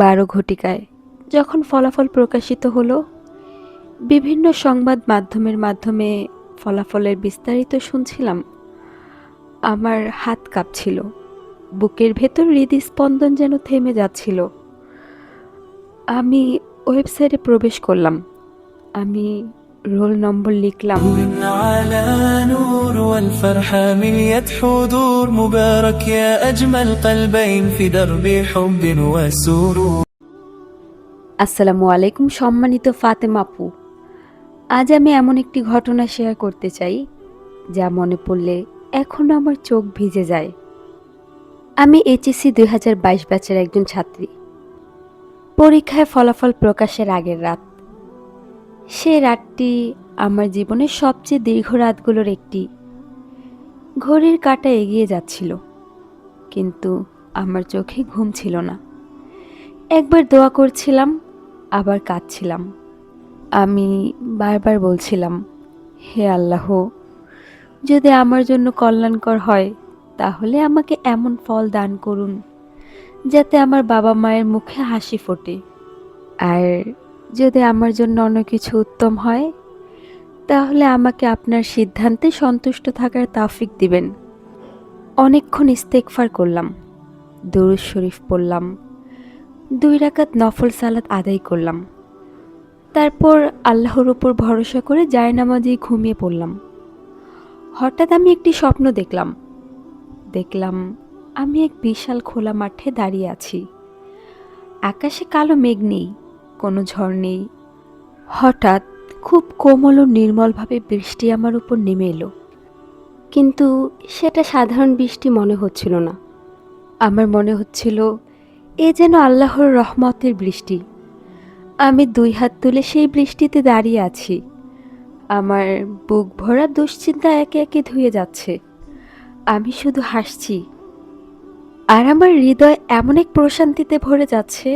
12 ঘটিকায় যখন ফলাফল প্রকাশিত হলো, বিভিন্ন সংবাদ মাধ্যমের মাধ্যমে ফলাফলের বিস্তারিত শুনছিলাম। আমার হাত কাঁপছিল, বুকের ভেতর হৃদস্পন্দন যেন থেমে যাচ্ছিল। আমি ওয়েবসাইটে প্রবেশ করলাম। আমি রোল নম্বর লিখলাম। نور على نور والفرحة مليت حضور مبارك يا أجمل قلبين في درب حب وسرور আসসালামু আলাইকুম সম্মানিত ফাতেমা আপু। আজ আমি এমন একটি ঘটনা শেয়ার করতে চাই যা মনে পড়লে এখনো আমার চোখ ভিজে যায়। আমি এইচএসসি 2022 ব্যাচের একজন ছাত্রী। পরীক্ষায় ফলাফল প্রকাশের আগের রাত। সে রাতটি আমার জীবনের সবচেয়ে দীর্ঘ রাতগুলোর একটি। ঘড়ির কাঁটা এগিয়ে যাচ্ছিল, কিন্তু আমার চোখে ঘুম ছিল না। একবার দোয়া করছিলাম, আবার কাঁদছিলাম। আমি বারবার বলছিলাম, হে আল্লাহ, যদি আমার জন্য কল্যাণকর হয় তাহলে আমাকে এমন ফল দান করুন যাতে আমার বাবা মায়ের মুখে হাসি ফোটে, আর যদি আমার জন্য অন্য কিছু উত্তম হয় তাহলে আমাকে আপনার সিদ্ধান্তে সন্তুষ্ট থাকার তৌফিক দিবেন। অনেকক্ষণ ইস্তেগফার করলাম, দুরূদ শরীফ পড়লাম, 2 রাকাত নফল সালাত আদায় করলাম। তারপর আল্লাহর উপর ভরসা করে জায়নামাজেই ঘুমিয়ে পড়লাম। হঠাৎ আমি একটি স্বপ্ন দেখলাম আমি এক বিশাল খোলা মাঠে দাঁড়িয়ে আছি। আকাশে কালো মেঘ নেই, কোনো ঝড় নেই। হঠাৎ খুব কোমল ও নির্মলভাবে বৃষ্টি আমার উপর নেমে এলো, কিন্তু সেটা সাধারণ বৃষ্টি মনে হচ্ছিল না। আমার মনে হচ্ছিল এ যেন আল্লাহর রহমতের বৃষ্টি। আমি 2 হাত তুলে সেই বৃষ্টিতে দাঁড়িয়ে আছি। আমার বুক ভরা দুশ্চিন্তা একে একে ধুয়ে যাচ্ছে। আমি শুধু হাসছি, আর আমার হৃদয় এমন এক প্রশান্তিতে ভরে যাচ্ছে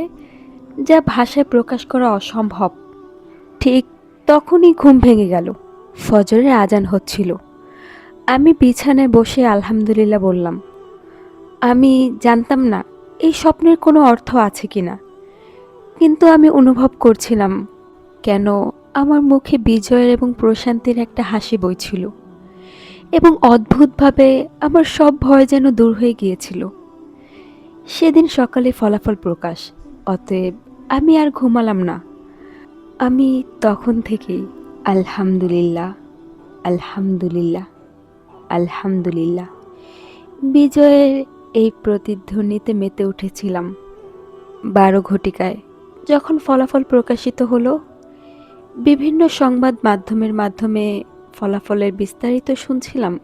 যা ভাষায় প্রকাশ করা অসম্ভব। ঠিক তখনই ঘুম ভেঙে গেল। ফজরের আজান হচ্ছিল। আমি বিছানায় বসে আলহামদুলিল্লাহ বললাম। আমি জানতাম না এই স্বপ্নের কোনো অর্থ আছে কিনা, কিন্তু আমি অনুভব করছিলাম কেন আমার মুখে বিজয়ের এবং প্রশান্তির একটা হাসি বইছিল, এবং অদ্ভুতভাবে আমার সব ভয় যেন দূর হয়ে গিয়েছিল। সেদিন সকালে ফলাফল প্রকাশ, অতএব আমি আর ঘুমালাম না। আমি তখন থেকেই আলহামদুলিল্লাহ, আলহামদুলিল্লাহ, আলহামদুলিল্লাহ বিজয়ের এই প্রতিধ্বনিতে মেতে উঠেছিলাম। 12 ঘটিকায় যখন ফলাফল প্রকাশিত হলো, বিভিন্ন সংবাদ মাধ্যমের মাধ্যমে ফলাফলের বিস্তারিত শুনছিলাম।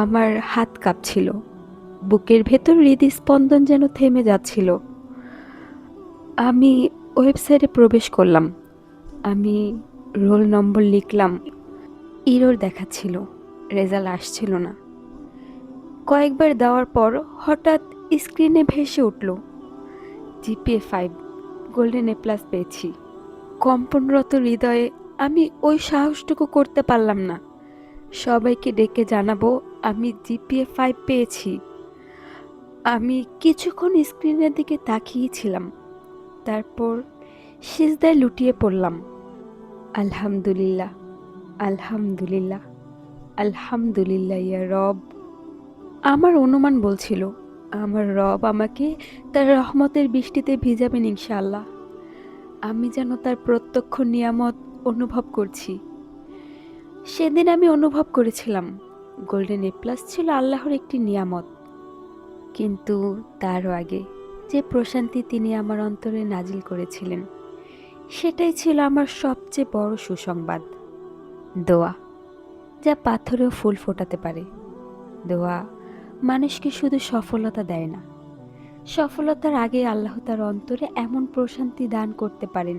আমার হাত কাঁপছিল, বুকের ভেতর হৃদস্পন্দন যেন থেমে যাচ্ছিল। আমি ওয়েবসাইটে প্রবেশ করলাম। আমি রোল নম্বর লিখলাম। ইরর দেখাচ্ছিল, রেজাল্ট আসছিল না। কয়েকবার দেওয়ার পর হঠাৎ স্ক্রিনে ভেসে উঠল জিপিএ 5, গোল্ডেন এ প্লাস পেয়েছি। কম্পনরত হৃদয়ে আমি ওই সাহসটুকু করতে পারলাম না। সবাইকে ডেকে জানাবো আমি জিপিএ 5 পেয়েছি। আমি কিছুক্ষণ স্ক্রিনের দিকে তাকিয়েছিলাম, তারপর সিজদায় লুটিয়ে পড়লাম। আলহামদুলিল্লাহ, আলহামদুলিল্লাহ, আলহামদুলিল্লাহ ইয়া রব। আমার অনুমান বলছিল আমার রব আমাকে তার রহমতের বৃষ্টিতে ভিজাবেন ইনশাআল্লাহ। আমি যেন তার প্রত্যক্ষ নিয়ামত অনুভব করছি। সেদিন আমি অনুভব করেছিলাম গোল্ডেন এ প্লাস ছিল আল্লাহর একটি নিয়ামত, কিন্তু তারও আগে যে প্রশান্তি তিনি আমার অন্তরে নাজিল করেছিলেন সেটাই ছিল আমার সবচেয়ে বড় সুসংবাদ। দোয়া, যা পাথরেও ফুল ফোটাতে পারে। দোয়া মানুষকে শুধু সফলতা দেয় না, সফলতার আগে আল্লাহ তার অন্তরে এমন প্রশান্তি দান করতে পারেন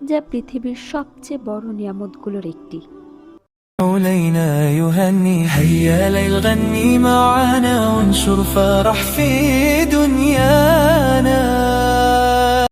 যা পৃথিবীর সবচেয়ে বড় নিয়ামতগুলোর একটি। علينا يهني هيا ليل غني معانا وانشر فرح في دنيانا